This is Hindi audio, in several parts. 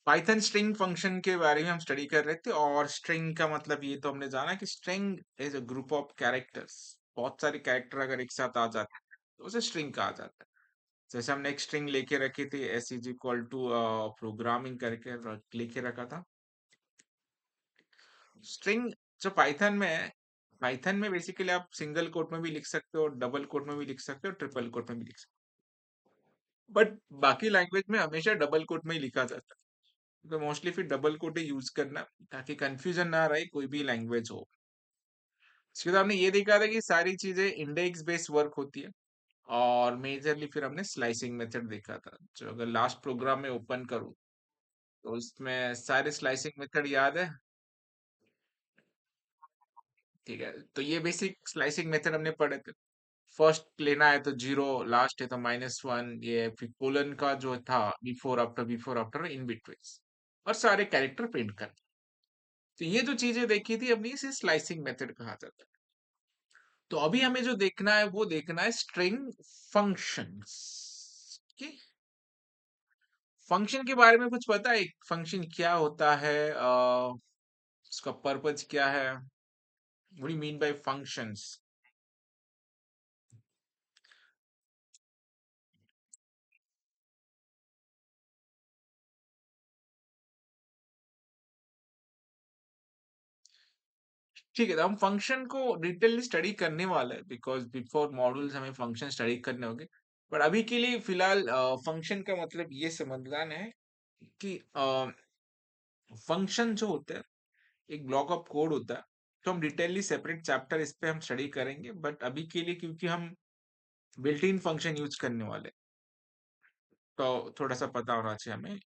पाइथन स्ट्रिंग फंक्शन के बारे में हम स्टडी कर रहे थे, और स्ट्रिंग का मतलब ये तो हमने जाना कि string is a group of characters. बहुत सारे कैरेक्टर अगर एक साथ आ जाते हैं तो उसे स्ट्रिंग कहा जाता है। जैसे हमने एक स्ट्रिंग लेके रखी थी, S is equal to programming करके लेके रखा था। स्ट्रिंग जो पाइथन में है, पाइथन में बेसिकली आप सिंगल कोट में भी लिख सकते हो, डबल कोट में भी लिख सकते हो, ट्रिपल कोट में भी लिख सकते हो, बट बाकी लैंग्वेज में हमेशा डबल कोट में ही लिखा जाता है। तो मोस्टली फिर डबल कोट ही यूज करना, ताकि कंफ्यूजन ना रहे कोई भी लैंग्वेज हो। इसके बाद हमने ये देखा था कि सारी चीजें इंडेक्स बेस्ड वर्क होती है, और मेजरली फिर हमने स्लाइसिंग मेथड देखा था। जो अगर लास्ट प्रोग्राम में ओपन करूँ तो उसमें सारे स्लाइसिंग मेथड याद है। ठीक है, तो ये बेसिक स्लाइसिंग मेथड हमने पढ़े थे। फर्स्ट लेना है तो जीरो, लास्ट है तो -1, ये फिर कोलन का जो था बिफोर आफ्टर इन बिटवीन, और सारे कैरेक्टर प्रिंट कर। तो ये जो चीजें देखी थी अपनी, इसे स्लाइसिंग मेथड कहा जाता है। तो अभी हमें जो देखना है वो देखना है स्ट्रिंग फंक्शंस। फंक्शन के बारे में कुछ पता है? फंक्शन क्या होता है, उसका पर्पज क्या है? What do you mean by functions? ठीक है, तो हम फंक्शन को डिटेल स्टडी करने वाले हैं, बिकॉज बिफोर मॉड्यूल्स हमें फंक्शन स्टडी करने होंगे। पर अभी के लिए फिलहाल फंक्शन का मतलब ये समझना है कि फंक्शन जो होता है एक ब्लॉक ऑफ कोड होता है। तो हम डिटेलली सेपरेट चैप्टर इस पे हम स्टडी करेंगे, बट अभी के लिए क्योंकि हम बिल्ट इन फंक्शन यूज करने वाले हैं, तो थोड़ा सा पता होना चाहिए हमें।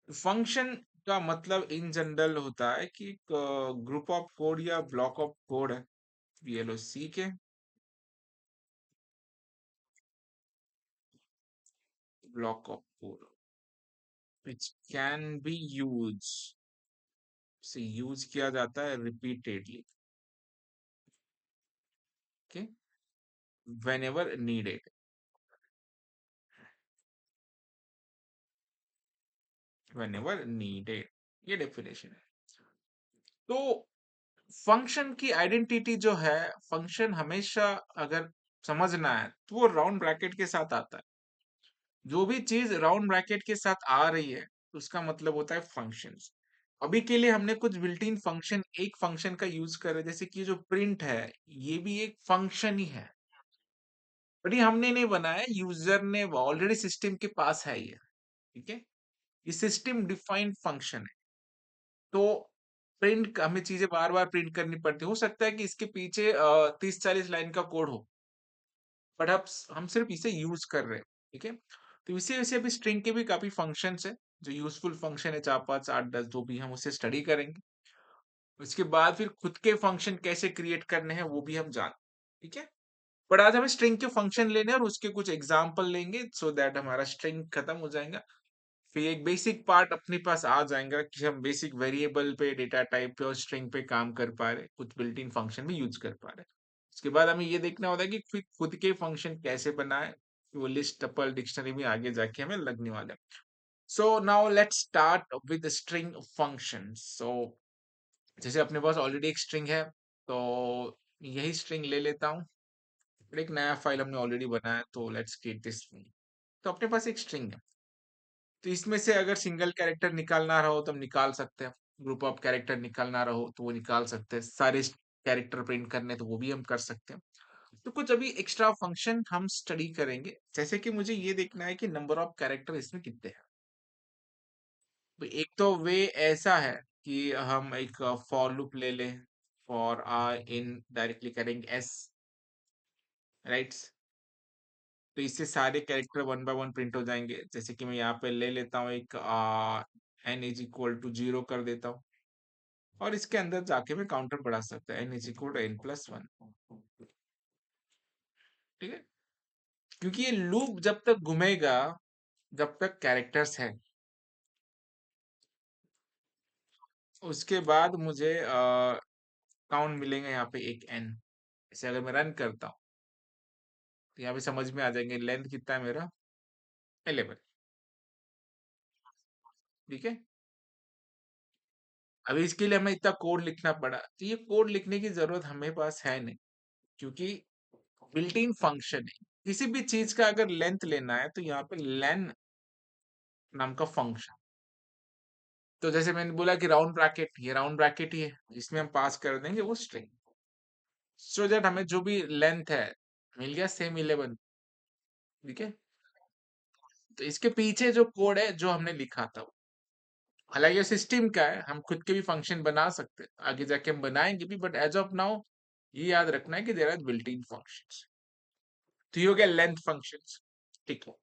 फंक्शन का मतलब इन जनरल होता है कि ग्रुप ऑफ कोड या ब्लॉक ऑफ कोड है, VLOC के, block of code which can be use, से यूज किया जाता है repeatedly, okay, when ever needed, when ever needed, ये डेफिनेशन है। तो फंक्शन की आइडेंटिटी जो है, फंक्शन हमेशा अगर समझना है तो वो राउंड ब्रैकेट के साथ आता है। जो भी चीज राउंड ब्रैकेट के साथ आ रही है उसका मतलब होता है फंक्शंस। अभी के लिए हमने कुछ बिल्ट इन फंक्शन, एक फंक्शन का यूज कर रहे हैं, जैसे कि जो प्रिंट है, ये भी एक फंक्शन ही है, बट ये हमने नहीं बनाया, यूजर ने ऑलरेडी सिस्टम के पास है ये। ठीक है, ये सिस्टम डिफाइंड फंक्शन है। तो प्रिंट हमें चीजें बार बार प्रिंट करनी पड़ती है। हो सकता है कि इसके पीछे 30-40 लाइन का कोड हो, बट अब हम सिर्फ इसे यूज कर रहे हैं। ठीक है, तो इसी वजह से अभी स्ट्रिंग के भी काफी फंक्शंस है, जो यूजफुल फंक्शन है, 4 5 8 10 जो भी, हम उसे स्टडी करेंगे। उसके बाद फिर खुद के फंक्शन कैसे क्रिएट करने हैं वो भी हम जान। ठीक है, बट आज हमें स्ट्रिंग के फंक्शन लेने हैं और उसके कुछ एग्जाम्पल लेंगे, सो दैट हमारा स्ट्रिंग खत्म हो जाएगा। फिर एक बेसिक पार्ट अपने पास आ जाएगा कि हम बेसिक वेरिएबल पे, डेटा टाइप पे और स्ट्रिंग पे काम कर पा रहे, कुछ बिल्ट इन फंक्शन भी यूज कर पा रहे। उसके बाद हमें ये देखना होता है कि फिर खुद के फंक्शन कैसे बनाए, वो लिस्ट, टपल, डिक्शनरी में आगे जाके हमें लगने वाला है। So now let's start with string function. So जैसे अपने पास ऑलरेडी एक स्ट्रिंग है, तो यही स्ट्रिंग ले लेता हूँ, एक नया फाइल हमने ऑलरेडी बनाया, तो लेट्स क्रिएट दिस। तो अपने पास एक स्ट्रिंग है, तो इसमें से अगर सिंगल कैरेक्टर निकालना रहो तो हम निकाल सकते हैं, ग्रुप ऑफ कैरेक्टर निकालना रहो तो वो निकाल सकते हैं, सारे कैरेक्टर प्रिंट करने तो वो भी हम कर सकते हैं। तो कुछ अभी एक्स्ट्रा फंक्शन हम स्टडी करेंगे, जैसे कि मुझे ये देखना है कि नंबर ऑफ कैरेक्टर इसमें कितने हैं। तो एक तो वे ऐसा है कि हम एक फॉर लूप ले लें, फॉर इन डायरेक्टली करेंगे एस, राइट्स। तो इससे सारे character one by one print हो जाएंगे। जैसे कि मैं यहाँ पे ले लेता हूँ एक n इज इक्वल टू 0 कर देता हूँ, और इसके अंदर जाके मैं काउंटर बढ़ा सकता है, n is equal to n+1। ठीक है, क्योंकि ये लूप जब तक घूमेगा जब तक कैरेक्टर्स है, उसके बाद मुझे काउंट मिलेंगे यहाँ पे एक n। इसे अगर मैं रन करता हूँ तो यहाँ पे समझ में आ जाएंगे लेंथ कितना है मेरा, 11। ठीक है। अभी इसके लिए हमें इतना कोड लिखना पड़ा, तो ये कोड लिखने की जरूरत हमें पास है नहीं, क्योंकि बिल्ट इन फंक्शन है। किसी भी चीज का अगर लेंथ लेना है तो यहाँ पे लेन नाम का फंक्शन। तो जैसे मैंने बोला कि राउंड ब्रैकेट, ये राउंड ब्रैकेट ही है, इसमें हम पास कर देंगे वो स्ट्रिंग, सो दैट हमें जो भी लेंथ है मिल गया सेम 11। ठीक है। तो इसके पीछे जो कोड है जो हमने लिखा था, हालांकि ये सिस्टम का है, हम खुद के भी फंक्शन बना सकते हैं, आगे जाके हम बनाएंगे भी, बट एज ऑफ नाउ ये याद रखना है कि there are built in functions. तो ये हो गया लेंथ फंक्शंस। ठीक है।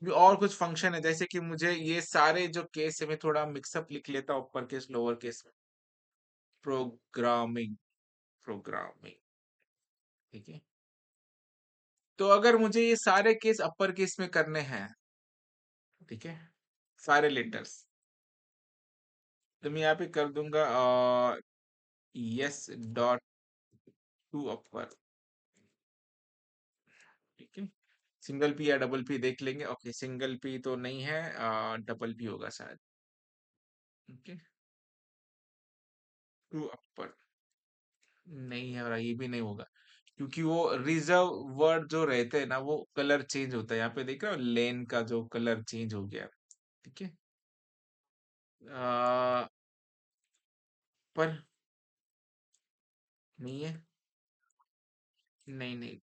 भी और कुछ फंक्शन है, जैसे कि मुझे ये सारे जो केस है मैं थोड़ा मिक्सअप लिख लेता हूँ, अपर केस लोअर केस में। Programming, programming. ठीक है। तो अगर मुझे ये सारे केस अपर केस में करने हैं, ठीक है, सारे लेटर्स, तो मैं यहाँ पे कर दूंगा यस डॉट टू अपर। ठीक है। सिंगल पी या डबल पी देख लेंगे। ओके, सिंगल पी तो नहीं है, डबल पी होगा शायद। ओके। टू अपर नहीं है, और ये भी नहीं होगा, क्योंकि वो रिजर्व वर्ड जो रहते हैं ना वो कलर चेंज होता है। यहाँ पे देख रहे हो लेन का जो कलर चेंज हो गया। ठीक है। पर नहीं है। नहीं नहीं,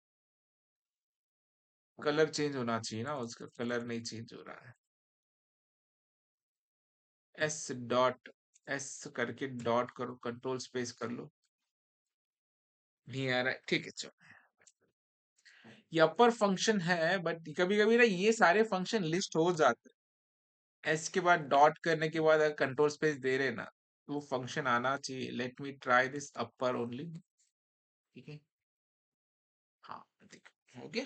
कलर चेंज होना चाहिए ना, उसका कलर नहीं चेंज हो रहा है। एस डॉट, एस करके डॉट करो, कंट्रोल स्पेस कर लो, नहीं आ रहा है। ठीक है, चलो। ये अपर फंक्शन है, बट कभी कभी ना ये सारे फंक्शन लिस्ट हो जाते हैं, एस के बाद डॉट करने के बाद अगर कंट्रोल स्पेस दे रहे ना, तो वो फंक्शन आना चाहिए। Let me try this upper only. ठीक है। हाँ, देखो हो गया।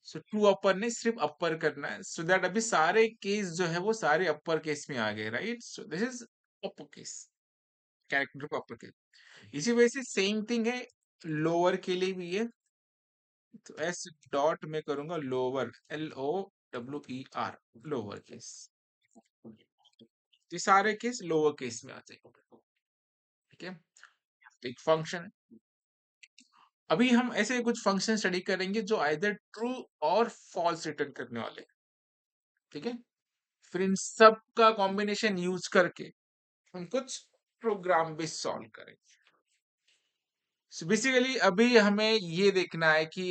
सो टू अपर ने सिर्फ अपर करना है, सो दैट अभी सारे केस जो है वो सारे अपर केस में आ गए, right. So this is upper case, character को अपर केस। इसी वजह से सेम थिंग है लोअर के लिए भी है। तो एस डॉट में करूंगा लोअर, LOWER, लोअर केस। ये सारे केस लोअर केस में आ जाएंगे। ठीक है। एक फंक्शन, अभी हम ऐसे कुछ फंक्शन स्टडी करेंगे जो आइदर ट्रू और फॉल्स रिटर्न करने वाले हैं। ठीक है। फिर इन सब का कॉम्बिनेशन यूज करके हम कुछ प्रोग्राम भी सॉल्व करेंगे। बेसिकली अभी हमें ये देखना है कि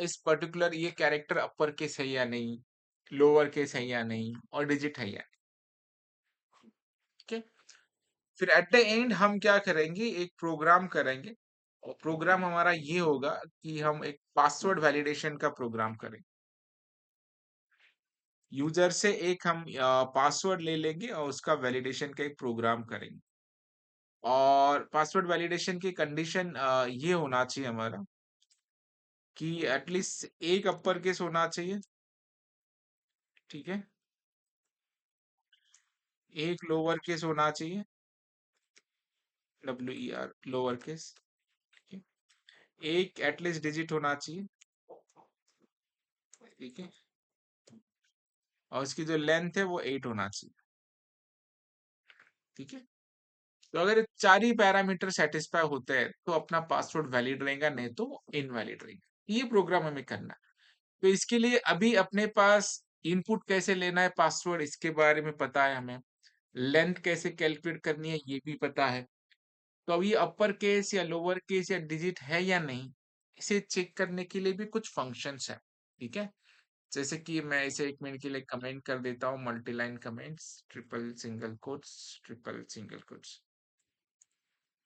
इस पर्टिकुलर ये कैरेक्टर अपर केस है या नहीं, लोअर केस है या नहीं, और डिजिट है या नहीं। ठीक है। फिर एट द एंड हम क्या करेंगे, एक प्रोग्राम करेंगे, और प्रोग्राम हमारा ये होगा कि हम एक पासवर्ड वैलिडेशन का प्रोग्राम करेंगे। यूजर से एक हम पासवर्ड ले लेंगे और उसका वैलिडेशन का एक प्रोग्राम करेंगे। और पासवर्ड वैलिडेशन की कंडीशन ये होना चाहिए हमारा कि एटलीस्ट एक अपर केस होना चाहिए। ठीक है। एक लोअर केस होना चाहिए, WER, लोअर केस। ठीक है। एक एटलीस्ट डिजिट होना चाहिए। ठीक है। और उसकी जो लेंथ है वो 8 होना चाहिए। ठीक है। तो अगर ये चार ही पैरामीटर सेटिस्फाई होते हैं तो अपना पासवर्ड वैलिड रहेगा, नहीं तो इनवैलिड रहेगा। ये प्रोग्राम हमें करना है। तो इसके लिए अभी अपने पास इनपुट कैसे लेना है पासवर्ड, इसके बारे में पता है हमें। लेंथ कैसे कैलकुलेट करनी है ये भी पता है। तो अब ये अपर केस या लोअर केस या डिजिट है या नहीं, इसे चेक करने के लिए भी कुछ फंक्शंस है। ठीक है। जैसे कि मैं इसे एक मिनट के लिए कमेंट कर देता हूँ, multiline comments, triple single quotes, triple single quotes.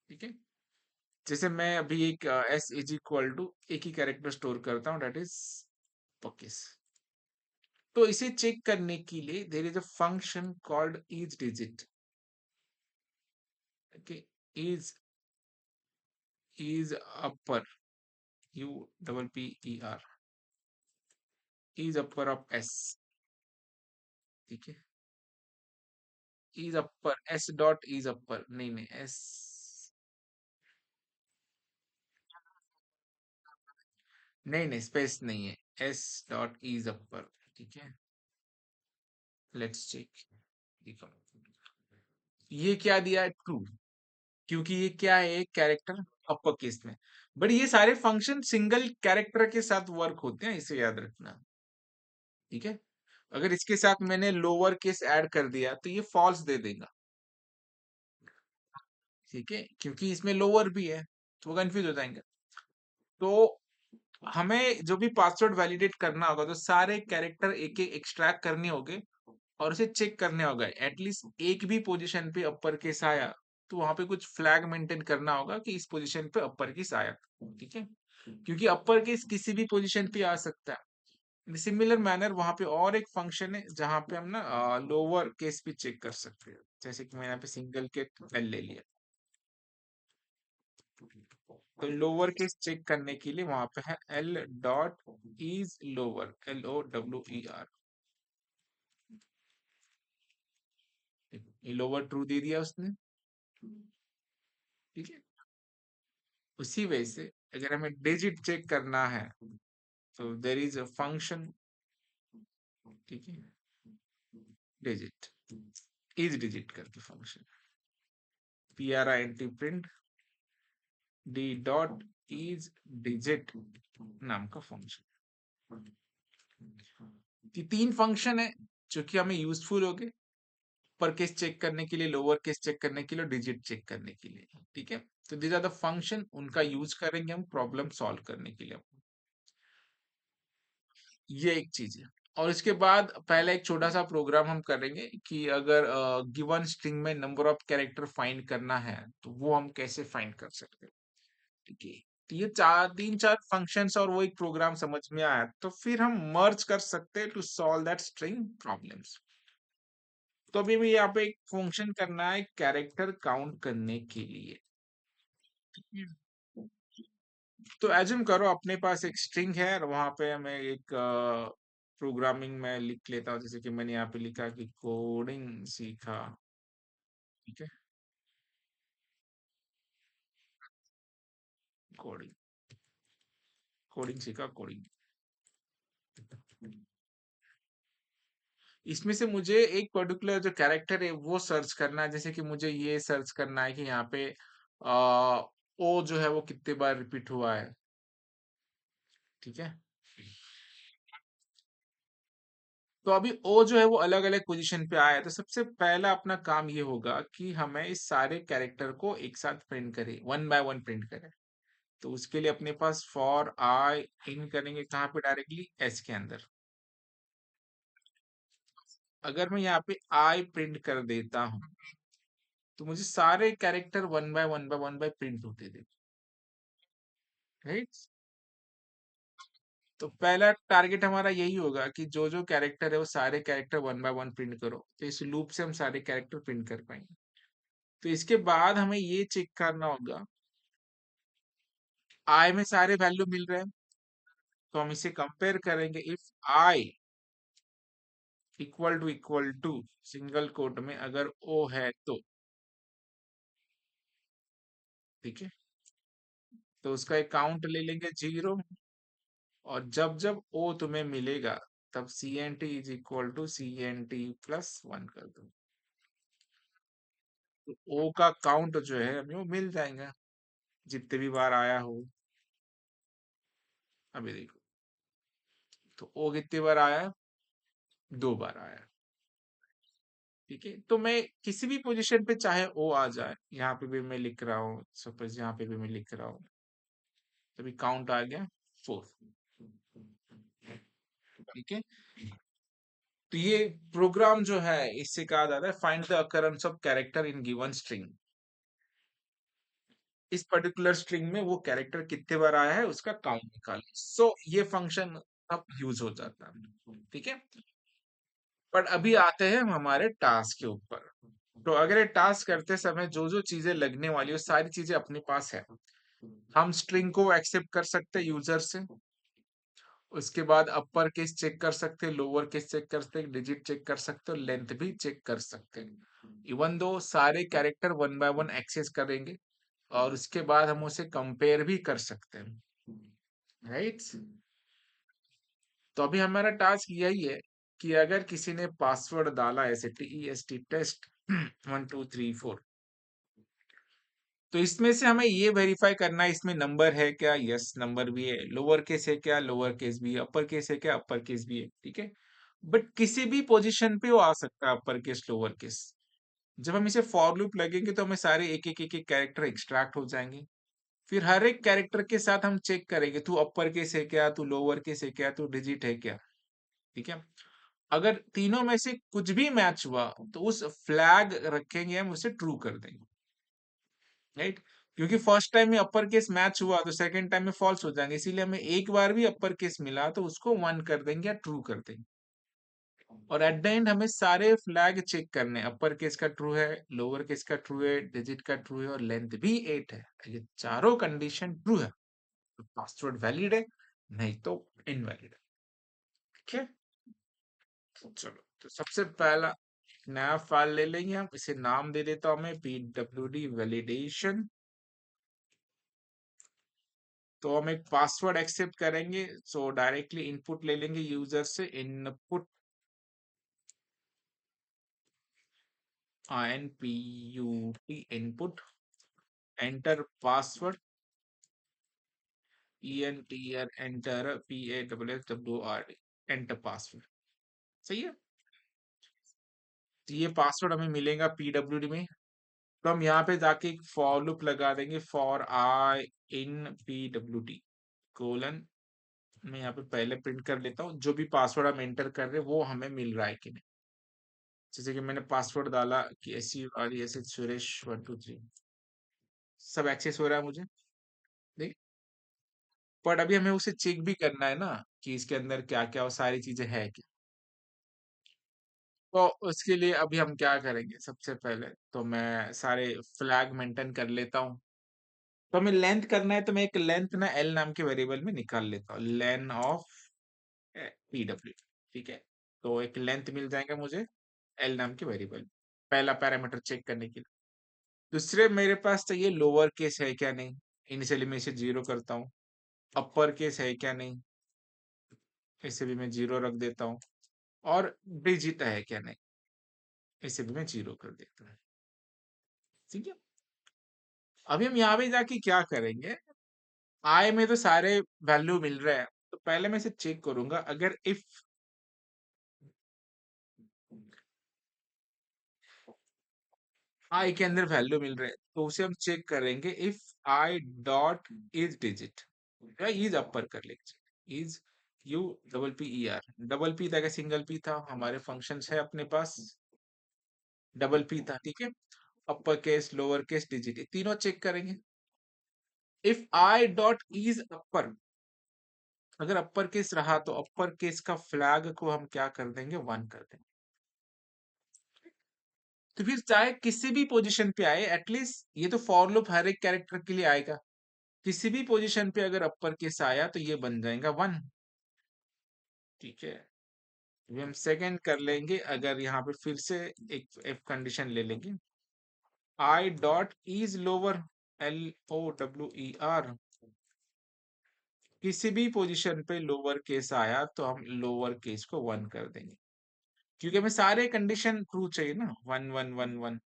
ठीक है। जैसे मैं अभी एक एस इज इक्वल टू एक ही कैरेक्टर स्टोर करता हूँ, डेट इज पकिस। तो इसे चेक करने के लिए there is a function called each digit. Okay. Is, is upper, UPPER, is upper of S. ठीक है। Is upper, S dot is upper, नहीं नहीं, एस, नहीं नहीं, स्पेस नहीं है, एस डॉट इज अपर। ठीक है। Let's check. देखो ये क्या दिया है, ट्रू, क्योंकि ये क्या है, एक कैरेक्टर अपर केस में। बट ये सारे फंक्शन सिंगल कैरेक्टर के साथ वर्क होते हैं, इसे याद रखना। ठीक है, अगर इसके साथ मैंने लोअर केस ऐड कर दिया तो ये फॉल्स दे देगा। ठीक है, क्योंकि इसमें लोअर भी है तो वो कंफ्यूज हो जाएंगे। तो हमें जो भी पासवर्ड वैलिडेट करना होगा तो सारे कैरेक्टर एक एक एक्सट्रैक्ट करने होंगे और उसे चेक करने होगा, एटलीस्ट एक भी पोजीशन पे अपर केस आया तो वहां पे कुछ फ्लैग मेंटेन करना होगा कि इस पोजीशन पे अपर केस आया। ठीक है, क्योंकि अपर केस किसी भी पोजीशन पे आ सकता है। सिमिलर मैनर वहां पे और एक फंक्शन है जहां पे हम ना लोअर केस भी चेक कर सकते हैं, जैसे कि मैंने यहाँ पे सिंगल के एल ले लिया। तो लोअर केस चेक करने के लिए वहां पे है L dot is lower, LOWER। ये लोअर ट्रू दे दिया उसने। ठीक है, उसी वजह से अगर हमें डिजिट चेक करना है तो देर इज अ फंक्शन। ठीक है, डिजिट, इज डिजिट करके function, PRINT print D dot is digit नाम का फंक्शन। तीन फंक्शन है जो कि हमें यूजफुल हो गए, अपर केस चेक करने के लिए, लोअर केस चेक करने के लिए, डिजिट चेक करने के लिए। ठीक है, तो दीज आर द फंक्शन, उनका यूज करेंगे हम प्रॉब्लम सॉल्व करने के लिए। ये एक चीज है। और इसके बाद पहले एक छोटा सा प्रोग्राम हम करेंगे कि अगर गिवन स्ट्रिंग में नंबर ऑफ कैरेक्टर फाइंड करना है तो वो हम कैसे फाइंड कर सकते हैं। ठीक है, तो ये तीन चार फंक्शंस और वो एक प्रोग्राम समझ में आया तो फिर हम मर्ज कर सकते हैं to solve that string problems. तो अभी भी यहाँ पे एक फंक्शन करना है कैरेक्टर काउंट करने के लिए। ठीक है? तो एज्यूम करो अपने पास एक स्ट्रिंग है और वहां पे मैं एक प्रोग्रामिंग में लिख लेता हूँ, जैसे कि मैंने यहाँ पे लिखा कि कोडिंग सीखा। ठीक है, कोडिंग, कोडिंग सीखा, कोडिंग। इसमें से मुझे एक पर्टिकुलर जो कैरेक्टर है वो सर्च करना है, जैसे कि मुझे ये सर्च करना है कि यहाँ पे ओ जो है वो कितने बार रिपीट हुआ है। ठीक है, तो अभी ओ जो है वो अलग अलग पोजीशन पे आया है, तो सबसे पहला अपना काम ये होगा कि हमें इस सारे कैरेक्टर को एक साथ प्रिंट करें, वन बाय वन प्रिंट करें। तो उसके लिए अपने पास फॉर आई इन करेंगे कहाँ पे, डायरेक्टली एस के अंदर। अगर मैं यहाँ पे आई प्रिंट कर देता हूँ तो मुझे सारे कैरेक्टर वन बाय प्रिंट होते थे। राइट, तो पहला टारगेट हमारा यही होगा कि जो जो कैरेक्टर है वो सारे character one by one print करो, तो इस लूप से हम सारे कैरेक्टर प्रिंट कर पाएंगे। तो इसके बाद हमें ये चेक करना होगा, आई में सारे वैल्यू मिल रहे हैं तो हम इसे कंपेयर करेंगे, if I equal to single quote में अगर ओ है तो। ठीक है, तो उसका एक काउंट ले लेंगे 0, और जब जब ओ तुम्हें मिलेगा तब CNT = CNT+1 कर दो। तो ओ का काउंट जो है हमें वो मिल जाएगा जितने भी बार आया हो। अभी देखो, तो ओ कितनी बार आया, 2 बार आया। ठीक है, तो मैं किसी भी पोजीशन पे चाहे ओ आ जाए, यहाँ पे भी मैं लिख रहा हूँ, सपोज यहाँ पे भी मैं लिख रहा हूँ, तभी काउंट आ गया 4। ठीक है, तो ये प्रोग्राम जो है इससे कहा जाता है find the occurrence of character in given string. इस पर्टिकुलर स्ट्रिंग में वो कैरेक्टर कितने बार आया है उसका काउंट निकालो। सो ये फंक्शन अब यूज हो जाता है। ठीक है, पर अभी आते हैं हम हमारे टास्क के ऊपर। तो अगर ये टास्क करते समय जो जो चीजें लगने वाली है वो सारी चीजें अपने पास है। हम स्ट्रिंग को एक्सेप्ट कर सकते हैं यूजर से, उसके बाद अपर केस चेक कर सकते हैं, लोअर केस चेक कर सकते हैं, डिजिट चेक कर सकते हैं, लेंथ भी चेक कर सकते हैं। इवन दो सारे character one by one access करेंगे और उसके बाद हम उसे कंपेयर भी कर सकते हैं। राइट, तो अभी हमारा टास्क यही है कि अगर किसी ने पासवर्ड डाला ऐसे TEST टेस्ट 1 2 3 4, तो इसमें से हमें ये वेरीफाई करना है इसमें नंबर है क्या, यस नंबर भी है, लोअर केस है क्या, लोअर केस भी है, अपर केस है क्या, अपर केस भी है, ठीक है। बट किसी भी पोजीशन पे वो आ सकता है, अपर केस लोअर केस। जब हम इसे फॉर लूप लगेंगे तो हमें सारे एक एक कैरेक्टर एक्सट्रैक्ट हो जाएंगे। फिर हर एक कैरेक्टर के साथ हम चेक करेंगे, तू अपर केस है क्या, तू लोअर केस है क्या, तू डिजिट है क्या, ठीक है। अगर तीनों में से कुछ भी मैच हुआ तो उस फ्लैग रखेंगे, हम उसे ट्रू कर देंगे, राइट। क्योंकि फर्स्ट टाइम में अपर केस मैच हुआ तो सेकंड टाइम में फॉल्स हो जाएंगे, इसीलिए हमें एक बार भी अपर केस मिला तो उसको 1 कर देंगे या ट्रू कर देंगे। और एट द एंड हमें सारे फ्लैग चेक करने, अपर केस का ट्रू है, लोअर केस का ट्रू है, डिजिट का ट्रू है और लेंथ भी 8 है। ये चारों कंडीशन ट्रू है तो पासवर्ड वैलिड है, नहीं तो इनवैलिड है, ठीक है। चलो, तो सबसे पहला नया फाइल ले लेंगे, हम इसे नाम दे देता हूं मैं pwd वैलिडेशन। तो हम एक पासवर्ड एक्सेप्ट करेंगे, सो डायरेक्टली इनपुट ले लेंगे यूजर से, input INPUT input, enter password, ENTR enter, PASSWORD enter password, सही है। तो ये पासवर्ड हमें मिलेगा PWD में। तो हम यहाँ पे जाके एक फॉर लूप लगा देंगे, for I in PWD colon, मैं यहाँ पे पहले प्रिंट कर लेता हूँ जो भी पासवर्ड हम एंटर कर रहे हैं वो हमें मिल रहा है कि नहीं। जैसे कि मैंने पासवर्ड डाला कि SURESH सुरेश 1 2 3, सब एक्सेस हो रहा है मुझे, देख। बट अभी हमें उसे चेक भी करना है ना कि इसके अंदर क्या क्या और सारी चीजें है क्या। तो उसके लिए अभी हम क्या करेंगे, सबसे पहले तो मैं सारे फ्लैग मेंटेन कर लेता हूँ। तो हमें लेंथ करना है, तो मैं एक लेंथ ना एल नाम के वेरिएबल में निकाल लेता हूँ, लेन ऑफ PW, ठीक है। तो एक लेंथ मिल जाएगा मुझे एल नाम के वेरिएबल, पहला पैरामीटर चेक करने के लिए। दूसरे मेरे पास चाहिए लोअर केस है क्या नहीं, इनिशियली मैं इसे 0 करता हूँ। अपर केस है क्या नहीं, इसे भी मैं 0 रख देता हूँ। और डिजिट है क्या नहीं, इसे भी मैं 0 कर देता हूँ, ठीक है। अभी हम यहाँ पे जाके क्या करेंगे, आई में तो सारे वैल्यू मिल रहे हैं, तो पहले मैं इसे चेक करूंगा, अगर इफ आई के अंदर वैल्यू मिल रहे हैं तो उसे हम चेक करेंगे, if I dot is digit या इज अपर कर लीजिए, इज UPPER, डबल पी था क्या सिंगल पी था, हमारे फंक्शंस है अपने पास, डबल पी था, ठीक है। Upper case lower case digit ये तीनों चेक करेंगे। इफ आई डॉट इज अपर, अगर अपर केस रहा तो अपर केस का फ्लैग को हम क्या कर देंगे, 1 कर देंगे। तो फिर चाहे किसी भी पोजीशन पे आए, एटलीस्ट ये तो फॉर लूप हर एक कैरेक्टर के लिए आएगा, किसी भी पोजीशन पे अगर अपर केस आया तो ये बन जाएगा 1, ठीक है। अभी हम सेकंड कर लेंगे, अगर यहाँ पे फिर से एक इफ कंडीशन ले लेंगे, I dot is lower, LOWER, किसी भी पोजीशन पे लोअर केस आया तो हम लोअर केस को 1 कर देंगे, क्योंकि हमें सारे कंडीशन ट्रू चाहिए ना, 1 1 1 1।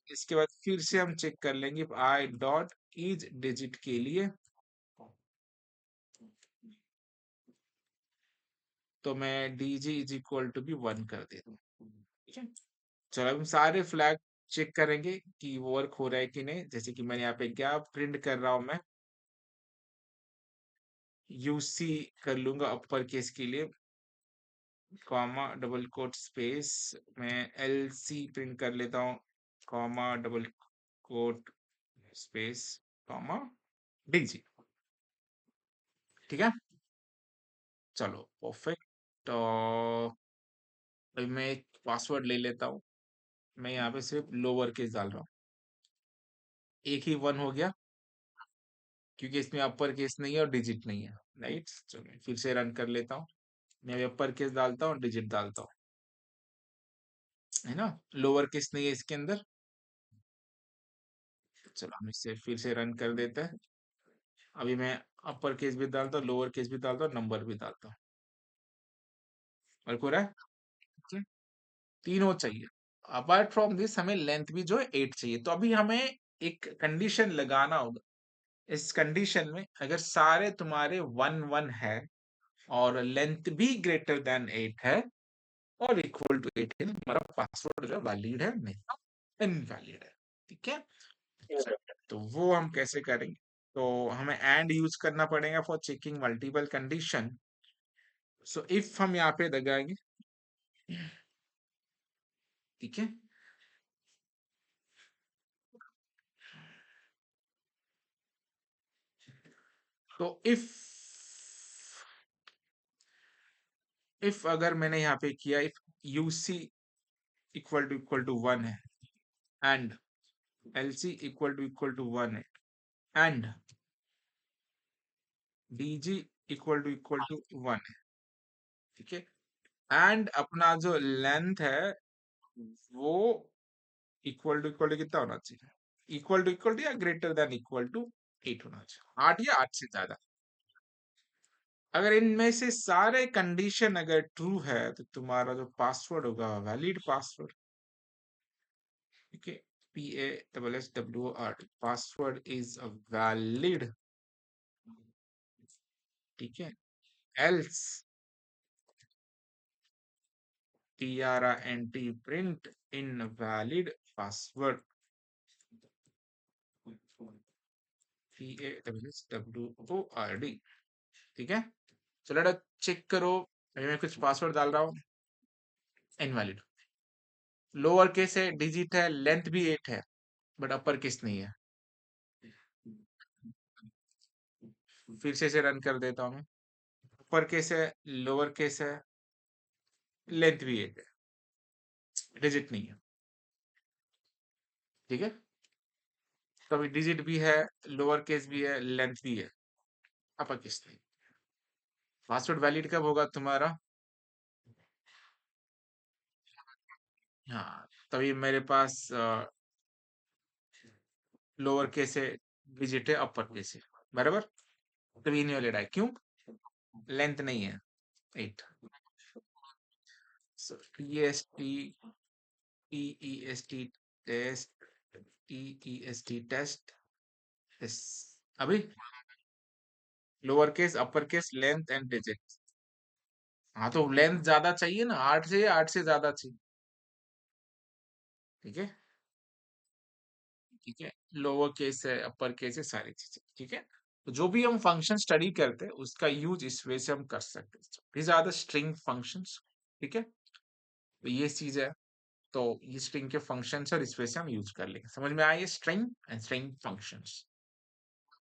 इसके बाद फिर से हम चेक कर लेंगे आई डॉट इज डिजिट के लिए, तो मैं DG इज इक्वल टू भी 1 कर देता हूँ, ठीक है। चलो अब हम सारे फ्लैग चेक करेंगे कि वर्क हो रहा है कि नहीं, जैसे कि मैंने यहाँ पे क्या प्रिंट कर रहा हूँ मैं, UC कर लूंगा अपर केस के लिए, कॉमा डबल कोट स्पेस, मैं LC प्रिंट कर लेता हूँ, comma double quote space, comma DG, ठीक है। चलो परफेक्ट। तो अभी मैं एक पासवर्ड ले लेता हूँ, मैं यहाँ पे सिर्फ लोअर केस डाल रहा हूँ, एक ही 1 हो गया क्योंकि इसमें अपर केस नहीं है और डिजिट नहीं है, राइट। चलो फिर से रन कर लेता हूँ, मैं अभी अपर केस डालता हूँ, डिजिट डालता हूँ, है ना, लोअर केस नहीं है इसके अंदर। चलो हम इसे फिर से रन कर देते हैं। अभी मैं अपर केस भी डालता हूँ, लोअर केस भी डालता हूँ, नंबर भी डालता हूँ, वर्क हो रहा है? ओके, तीनों चाहिए। अपार्ट फ्रॉम दिस हमें लेंथ भी जो है 8 चाहिए। तो अभी हमें एक कंडीशन लगाना होगा। इस कंडीशन में अगर सारे तुम्हारे 1 1 है और लेंथ भी ग्रेटर देन 8 है और इक्वल टू 8 है, हमारा पासवर्ड जो है वैलिड है, नहीं इनवैलिड है। ठीक है, तो वो हम कैसे करेंगे? तो हमें एंड यूज करना पड़ेगा for checking multiple condition. So if हम यहाँ पे लगाएंगे, ठीक है, तो इफ अगर मैंने यहाँ पे किया, इफ यूसी इक्वल टू 1 है एंड एलसी इक्वल टू 1 है एंड डीजी इक्वल टू 1 है, ठीक है, एंड अपना जो लेंथ है वो इक्वल टू कितना होना चाहिए? इक्वल टू या ग्रेटर देन इक्वल टू 8 होना चाहिए, 8 या 8 से ज्यादा। अगर इनमें से सारे कंडीशन अगर ट्रू है तो तुम्हारा जो पासवर्ड होगा वैलिड पासवर्ड। ठीक है, PASSWORD, password is a valid. ठीक है, else TRINT, print invalid password. PASSWORD। ठीक है, चलो बेटा चेक करो। अभी मैं कुछ पासवर्ड डाल रहा हूँ, इनवैलिड। लोअर केस है, डिजिट है, लेंथ भी 8 है, बट अपर केस नहीं है। फिर से इसे रन कर देता हूँ मैं। अपर केस है, लोअर केस है, लेंथ भी 8 है, डिजिट नहीं है। ठीक है, तो अभी डिजिट भी है, लोअर केस भी है, लेंथ भी है, अपर केस नहीं। पासवर्ड वैलिड कब होगा तुम्हारा? हाँ, तभी मेरे पास लोअर केस है, डिजिट है, अपर केस है, बराबर। तभी नहीं वैलिड है, क्यों? लेंथ नहीं है 8। So TEST test, TEST test. Yes, अभी lower case, upper case, length and digit. हाँ, तो लेंथ ज्यादा चाहिए ना, 8 से, 8 से ज्यादा चाहिए। ठीक है, ठीक है, लोअर केस है, अपर केस है, सारी चीजें। ठीक है, तो जो भी हम फंक्शन स्टडी करते हैं उसका यूज इस वे से हम कर सकते हैं। These are the string functions. ठीक है, तो ये चीज है। तो ये स्ट्रिंग के फंक्शंस और इस वे से हम यूज कर लेंगे। समझ में आए? String and string functions.